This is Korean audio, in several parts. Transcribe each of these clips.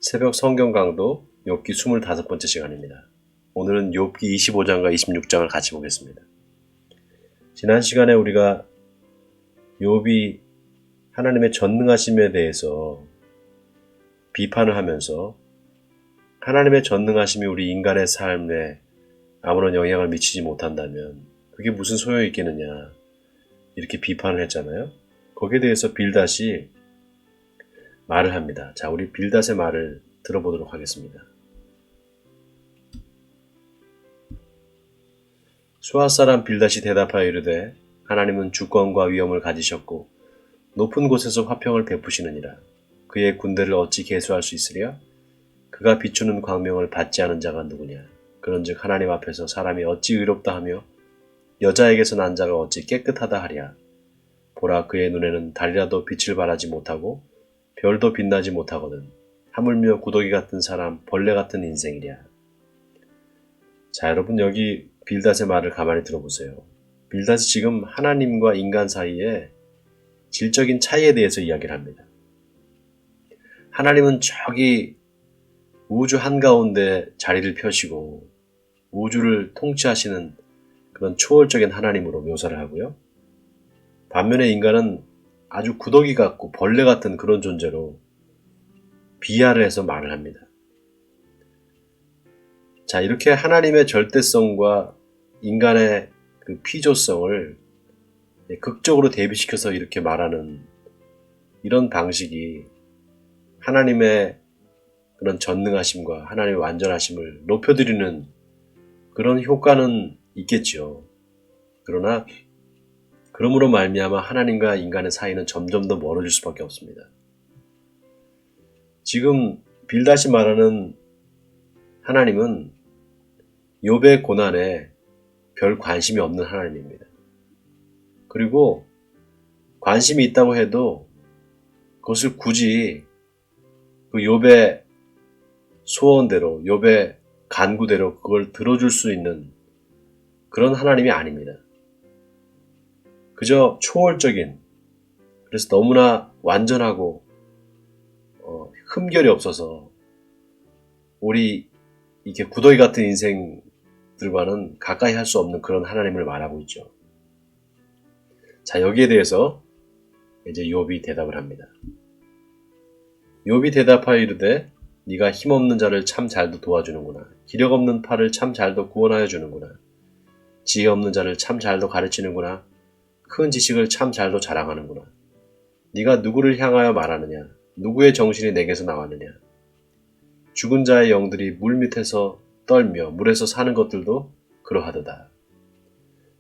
새벽 성경 강도 욥기 25번째 시간입니다. 오늘은 욥기 25장과 26장을 같이 보겠습니다. 지난 시간에 우리가 욥이 하나님의 전능하심에 대해서 비판을 하면서 하나님의 전능하심이 우리 인간의 삶에 아무런 영향을 미치지 못한다면 그게 무슨 소용이 있겠느냐 이렇게 비판을 했잖아요. 거기에 대해서 빌닷이 말을 합니다. 자, 우리 빌닷의 말을 들어보도록 하겠습니다. 수아 사람 빌닷이 대답하여 이르되 하나님은 주권과 위엄을 가지셨고 높은 곳에서 화평을 베푸시느니라. 그의 군대를 어찌 계수할 수 있으랴? 그가 비추는 광명을 받지 않은 자가 누구냐? 그런즉 하나님 앞에서 사람이 어찌 의롭다 하며 여자에게서 난 자가 어찌 깨끗하다 하랴? 보라, 그의 눈에는 달이라도 빛을 발하지 못하고 별도 빛나지 못하거든. 하물며 구더기 같은 사람, 벌레 같은 인생이랴. 자, 여러분 여기 빌닷의 말을 가만히 들어보세요. 빌닷이 지금 하나님과 인간 사이에 질적인 차이에 대해서 이야기를 합니다. 하나님은 저기 우주 한가운데 자리를 펴시고 우주를 통치하시는 그런 초월적인 하나님으로 묘사를 하고요. 반면에 인간은 아주 구더기 같고 벌레 같은 그런 존재로 비하를 해서 말을 합니다. 자, 이렇게 하나님의 절대성과 인간의 그 피조성을 극적으로 대비시켜서 이렇게 말하는 이런 방식이 하나님의 그런 전능하심과 하나님의 완전하심을 높여드리는 그런 효과는 있겠죠. 그러나 그러므로 말미암아 하나님과 인간의 사이는 점점 더 멀어질 수밖에 없습니다. 지금 빌닷이 말하는 하나님은 욥의 고난에 별 관심이 없는 하나님입니다. 그리고 관심이 있다고 해도 그것을 굳이 그 욥의 소원대로, 욥의 간구대로 그걸 들어줄 수 있는 그런 하나님이 아닙니다. 그저 초월적인, 그래서 너무나 완전하고 흠결이 없어서 우리 이렇게 구더기 같은 인생들과는 가까이 할 수 없는 그런 하나님을 말하고 있죠. 자, 여기에 대해서 이제 욥이 대답을 합니다. 욥이 대답하여 이르되 네가 힘없는 자를 참 잘도 도와주는구나. 기력 없는 팔을 참 잘도 구원하여 주는구나. 지혜 없는 자를 참 잘도 가르치는구나. 큰 지식을 참 잘도 자랑하는구나. 네가 누구를 향하여 말하느냐? 누구의 정신이 내게서 나왔느냐? 죽은 자의 영들이 물 밑에서 떨며 물에서 사는 것들도 그러하도다.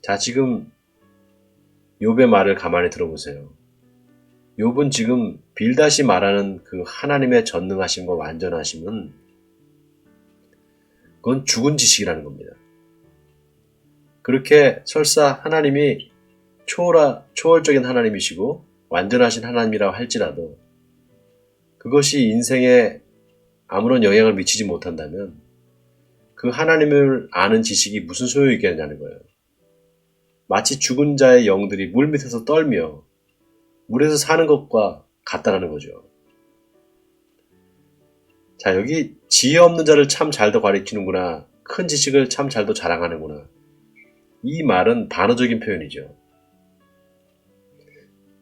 자, 지금 욥의 말을 가만히 들어보세요. 욥은 지금 빌닷이 말하는 그 하나님의 전능하심과 완전하심은 그건 죽은 지식이라는 겁니다. 그렇게 설사 하나님이 초월적인 하나님이시고 완전하신 하나님이라고 할지라도 그것이 인생에 아무런 영향을 미치지 못한다면 그 하나님을 아는 지식이 무슨 소용이 있겠냐는 거예요. 마치 죽은 자의 영들이 물 밑에서 떨며 물에서 사는 것과 같다는 거죠. 자, 여기 지혜 없는 자를 참 잘도 가리키는구나. 큰 지식을 참 잘도 자랑하는구나. 이 말은 반어적인 표현이죠.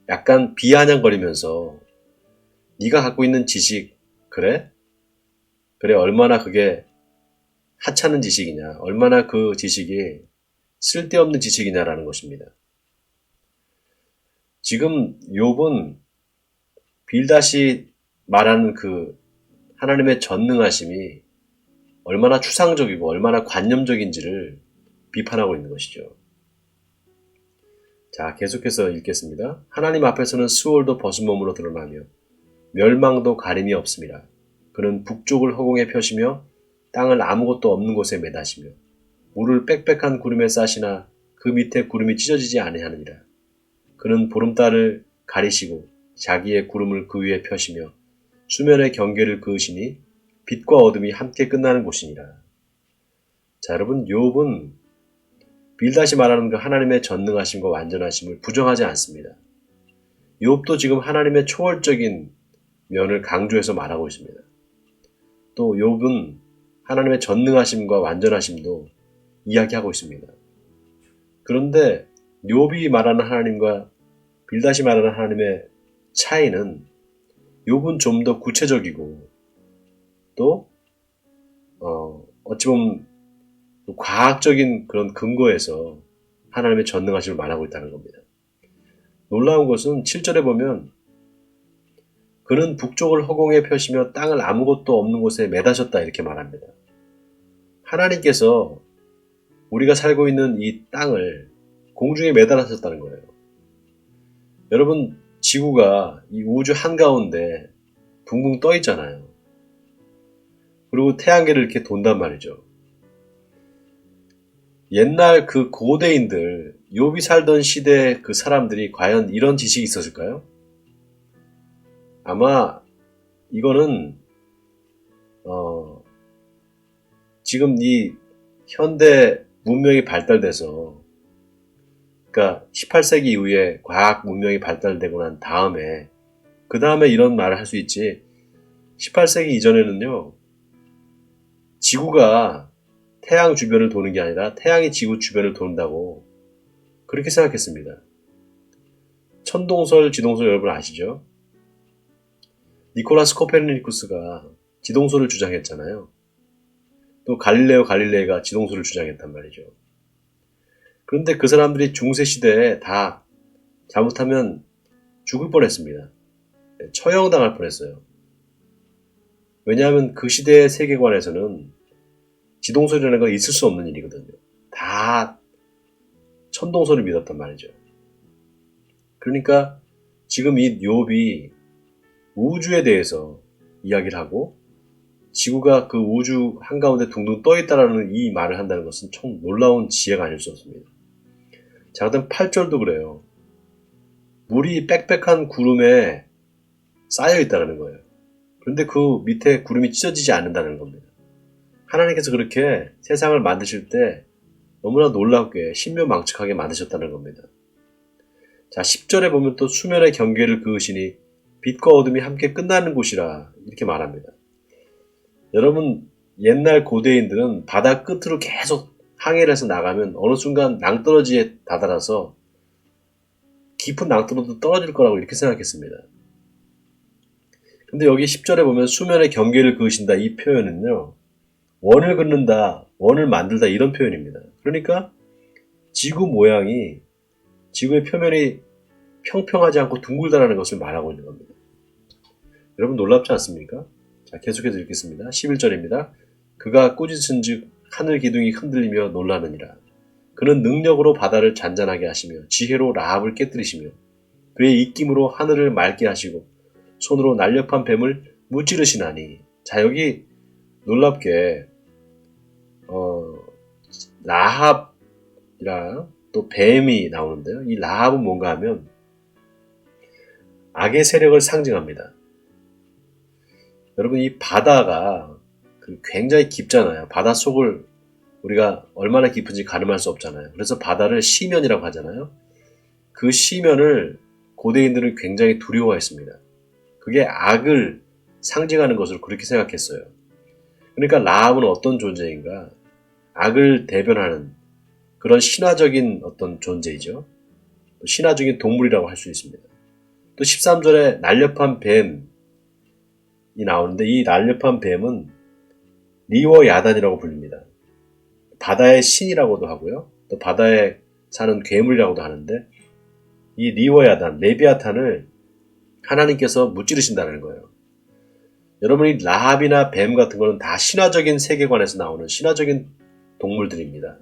약간 비아냥거리면서 네가 갖고 있는 지식, 그래? 얼마나 그게 하찮은 지식이냐, 얼마나 그 지식이 쓸데없는 지식이냐라는 것입니다. 지금 욥은 빌닷이 말하는 그 하나님의 전능하심이 얼마나 추상적이고 얼마나 관념적인지를 비판하고 있는 것이죠. 자, 계속해서 읽겠습니다. 하나님 앞에서는 수월도 벗은 몸으로 드러나며 멸망도 가림이 없습니다. 그는 북쪽을 허공에 펴시며 땅을 아무것도 없는 곳에 매다시며 물을 빽빽한 구름에 싸시나 그 밑에 구름이 찢어지지 아니하느니라. 그는 보름달을 가리시고 자기의 구름을 그 위에 펴시며 수면의 경계를 그으시니 빛과 어둠이 함께 끝나는 곳이니라. 자, 여러분, 욥은 빌닷이 말하는 그 하나님의 전능하심과 완전하심을 부정하지 않습니다. 욥도 지금 하나님의 초월적인 면을 강조해서 말하고 있습니다. 또 욥은 하나님의 전능하심과 완전하심도 이야기하고 있습니다. 그런데 욥이 말하는 하나님과 빌닷이 말하는 하나님의 차이는 욥은 좀 더 구체적이고 또 어찌 보면 과학적인 그런 근거에서 하나님의 전능하심을 말하고 있다는 겁니다. 놀라운 것은 7절에 보면 그는 북쪽을 허공에 펴시며 땅을 아무것도 없는 곳에 매다셨다 이렇게 말합니다. 하나님께서 우리가 살고 있는 이 땅을 공중에 매달아셨다는 거예요. 여러분, 지구가 이 우주 한가운데 붕붕 떠 있잖아요. 그리고 태양계를 이렇게 돈단 말이죠. 옛날 그 고대인들, 욥이 살던 시대 그 사람들이 과연 이런 지식이 있었을까요? 아마 이거는 지금 이 현대 문명이 발달돼서, 그러니까 18세기 이후에 과학 문명이 발달되고 난 다음에 그 다음에 이런 말을 할 수 있지. 18세기 이전에는요, 지구가 태양 주변을 도는 게 아니라 태양이 지구 주변을 돈다고 그렇게 생각했습니다. 천동설, 지동설 여러분 아시죠? 니콜라스 코페르니쿠스가 지동설을 주장했잖아요. 또 갈릴레오 갈릴레이가 지동설을 주장했단 말이죠. 그런데 그 사람들이 중세시대에 다 잘못하면 죽을 뻔했습니다. 처형당할 뻔했어요. 왜냐하면 그 시대의 세계관에서는 지동설이라는 건 있을 수 없는 일이거든요. 다 천동설을 믿었단 말이죠. 그러니까 지금 이 욥이 우주에 대해서 이야기를 하고 지구가 그 우주 한가운데 둥둥 떠있다라는 이 말을 한다는 것은 참 놀라운 지혜가 아닐 수 없습니다. 자, 그다음 8절도 그래요. 물이 빽빽한 구름에 쌓여 있다는 거예요. 그런데 그 밑에 구름이 찢어지지 않는다는 겁니다. 하나님께서 그렇게 세상을 만드실 때 너무나 놀랍게 신묘망측하게 만드셨다는 겁니다. 자, 10절에 보면 또 수면의 경계를 그으시니 빛과 어둠이 함께 끝나는 곳이라 이렇게 말합니다. 여러분, 옛날 고대인들은 바다 끝으로 계속 항해를 해서 나가면 어느 순간 낭떠러지에 다다라서 깊은 낭떠러지도 떨어질 거라고 이렇게 생각했습니다. 근데 여기 10절에 보면 수면의 경계를 그으신다 이 표현은요, 원을 긋는다, 원을 만들다 이런 표현입니다. 그러니까 지구 모양이, 지구의 표면이 평평하지 않고 둥글다라는 것을 말하고 있는 겁니다. 여러분 놀랍지 않습니까? 자, 계속해서 읽겠습니다. 11절입니다. 그가 꾸짖은 즉 하늘 기둥이 흔들리며 놀라느니라. 그는 능력으로 바다를 잔잔하게 하시며 지혜로 라합을 깨뜨리시며 그의 입김으로 하늘을 맑게 하시고 손으로 날렵한 뱀을 무찌르시나니. 자, 여기 놀랍게 라합이랑 또 뱀이 나오는데요. 이 라합은 뭔가 하면 악의 세력을 상징합니다. 여러분, 이 바다가 굉장히 깊잖아요. 바다 속을 우리가 얼마나 깊은지 가늠할 수 없잖아요. 그래서 바다를 시면이라고 하잖아요. 그 시면을 고대인들은 굉장히 두려워했습니다. 그게 악을 상징하는 것으로 그렇게 생각했어요. 그러니까 라합은 어떤 존재인가? 악을 대변하는 그런 신화적인 어떤 존재이죠. 신화적인 동물이라고 할 수 있습니다. 또 13절에 날렵한 뱀이 나오는데 이 날렵한 뱀은 리워야단이라고 불립니다. 바다의 신이라고도 하고요. 또 바다에 사는 괴물이라고도 하는데 이 리워야단, 레비아탄을 하나님께서 무찌르신다는 거예요. 여러분이 라합이나 뱀 같은 거는 다 신화적인 세계관에서 나오는 신화적인 동물들입니다.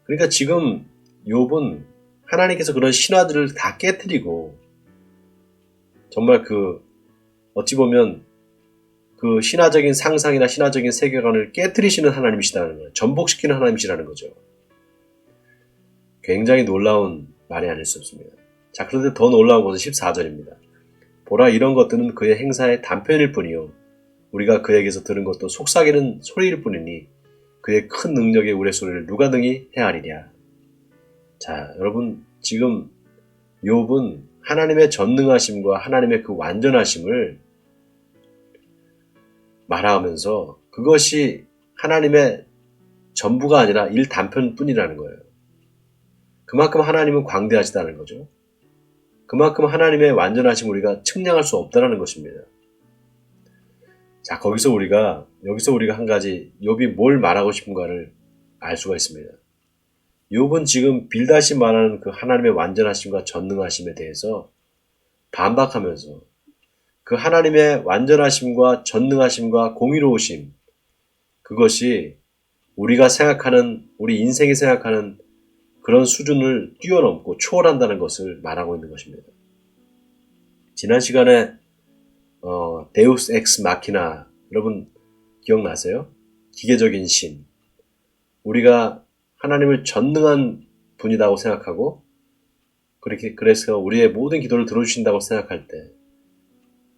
그러니까 지금 욥은 하나님께서 그런 신화들을 다 깨뜨리고 정말 어찌 보면 그 신화적인 상상이나 신화적인 세계관을 깨뜨리시는 하나님이시다는 거예요. 전복시키는 하나님이시라는 거죠. 굉장히 놀라운 말이 아닐 수 없습니다. 자, 그런데 더 놀라운 것은 14절입니다. 보라, 이런 것들은 그의 행사의 단편일 뿐이요 우리가 그에게서 들은 것도 속삭이는 소리일 뿐이니 그의 큰 능력의 우레소리를 누가 능히 헤아리랴. 자, 여러분, 지금 욥은 하나님의 전능하심과 하나님의 그 완전하심을 말하면서 그것이 하나님의 전부가 아니라 일단편뿐이라는 거예요. 그만큼 하나님은 광대하시다는 거죠. 그만큼 하나님의 완전하심을 우리가 측량할 수 없다는 것입니다. 자, 여기서 우리가 한 가지 욥이 뭘 말하고 싶은가를 알 수가 있습니다. 욥은 지금 빌닷이 말하는 그 하나님의 완전하심과 전능하심에 대해서 반박하면서 그 하나님의 완전하심과 전능하심과 공의로우심, 그것이 우리가 생각하는, 우리 인생이 생각하는 그런 수준을 뛰어넘고 초월한다는 것을 말하고 있는 것입니다. 지난 시간에 데우스 엑스 마키나, 여러분 기억나세요? 기계적인 신. 우리가 하나님을 전능한 분이라고 생각하고 그래서 우리의 모든 기도를 들어주신다고 생각할 때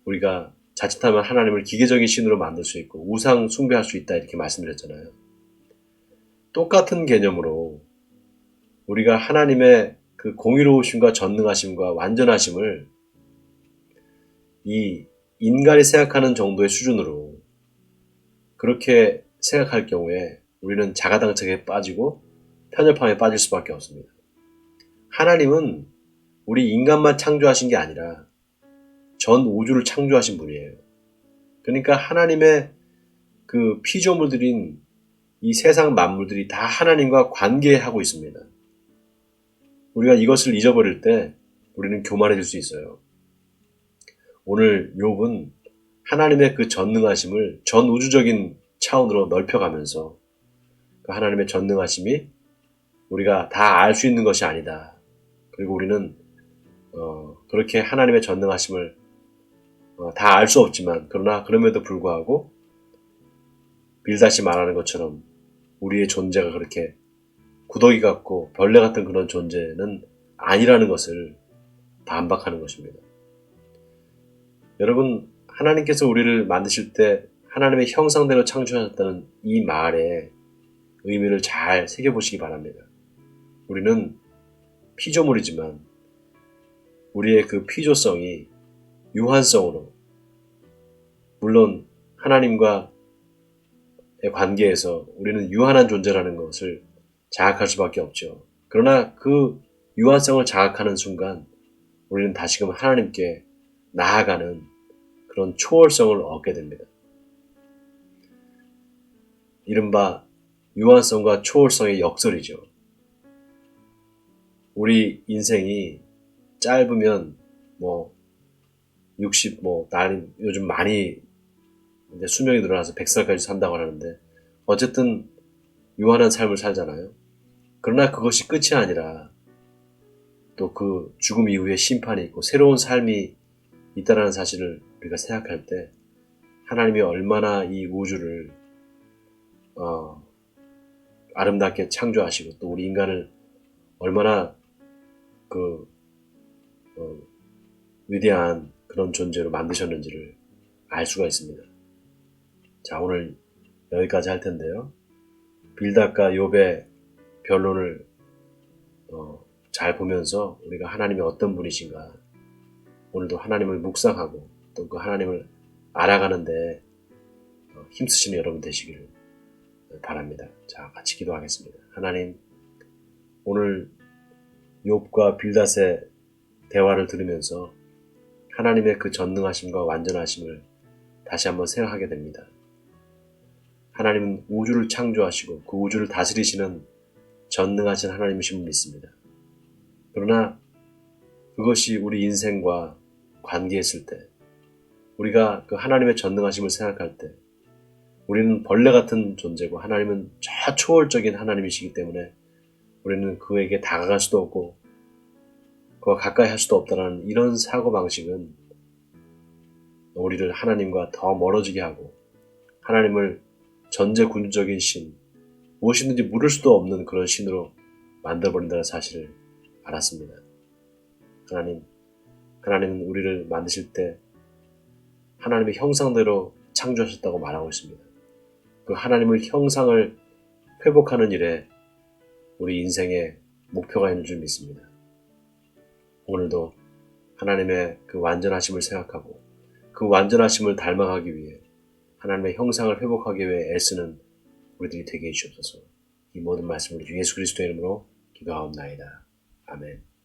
우리가 자칫하면 하나님을 기계적인 신으로 만들 수 있고 우상 숭배할 수 있다 이렇게 말씀드렸잖아요. 똑같은 개념으로 우리가 하나님의 그 공의로우심과 전능하심과 완전하심을 이 인간이 생각하는 정도의 수준으로 그렇게 생각할 경우에 우리는 자가당착에 빠지고 편협함에 빠질 수밖에 없습니다. 하나님은 우리 인간만 창조하신 게 아니라 전 우주를 창조하신 분이에요. 그러니까 하나님의 그 피조물들인 이 세상 만물들이 다 하나님과 관계하고 있습니다. 우리가 이것을 잊어버릴 때 우리는 교만해질 수 있어요. 오늘 욥은 하나님의 그 전능하심을 전 우주적인 차원으로 넓혀가면서 그 하나님의 전능하심이 우리가 다 알 수 있는 것이 아니다. 그리고 우리는 그렇게 하나님의 전능하심을 다 알 수 없지만 그러나 그럼에도 불구하고 빌닷이 말하는 것처럼 우리의 존재가 그렇게 구더기 같고 벌레 같은 그런 존재는 아니라는 것을 반박하는 것입니다. 여러분, 하나님께서 우리를 만드실 때 하나님의 형상대로 창조하셨다는 이 말의 의미를 잘 새겨보시기 바랍니다. 우리는 피조물이지만 우리의 그 피조성이 유한성으로, 물론 하나님과의 관계에서 우리는 유한한 존재라는 것을 자각할 수밖에 없죠. 그러나 그 유한성을 자각하는 순간 우리는 다시금 하나님께 나아가는 그런 초월성을 얻게 됩니다. 이른바 유한성과 초월성의 역설이죠. 우리 인생이 짧으면 60, 요즘 많이 이제 수명이 늘어나서 100살까지 산다고 하는데 어쨌든 유한한 삶을 살잖아요. 그러나 그것이 끝이 아니라 또 그 죽음 이후에 심판이 있고 새로운 삶이 있다는 사실을 우리가 생각할 때 하나님이 얼마나 이 우주를 아름답게 창조하시고 또 우리 인간을 얼마나 위대한 그런 존재로 만드셨는지를 알 수가 있습니다. 자, 오늘 여기까지 할 텐데요. 빌닷과 욥의 변론을 잘 보면서 우리가 하나님이 어떤 분이신가, 오늘도 하나님을 묵상하고 또 그 하나님을 알아가는데 힘쓰시는 여러분 되시기를 바랍니다. 자, 같이 기도하겠습니다. 하나님, 오늘 욥과 빌닷의 대화를 들으면서 하나님의 그 전능하심과 완전하심을 다시 한번 생각하게 됩니다. 하나님은 우주를 창조하시고 그 우주를 다스리시는 전능하신 하나님이심을 믿습니다. 그러나 그것이 우리 인생과 관계했을 때, 우리가 그 하나님의 전능하심을 생각할 때 우리는 벌레 같은 존재고 하나님은 저 초월적인 하나님이시기 때문에 우리는 그에게 다가갈 수도 없고 그와 가까이 할 수도 없다는 이런 사고방식은 우리를 하나님과 더 멀어지게 하고 하나님을 전제군주적인 신, 무엇이든지 물을 수도 없는 그런 신으로 만들어버린다는 사실을 알았습니다. 하나님은 우리를 만드실 때 하나님의 형상대로 창조하셨다고 말하고 있습니다. 그 하나님의 형상을 회복하는 일에 우리 인생의 목표가 있는 줄 믿습니다. 오늘도 하나님의 그 완전하심을 생각하고 그 완전하심을 닮아가기 위해 하나님의 형상을 회복하기 위해 애쓰는 우리들이 되게 해주옵소서. 이 모든 말씀을 주 예수 그리스도의 이름으로 기도하옵나이다. 아멘.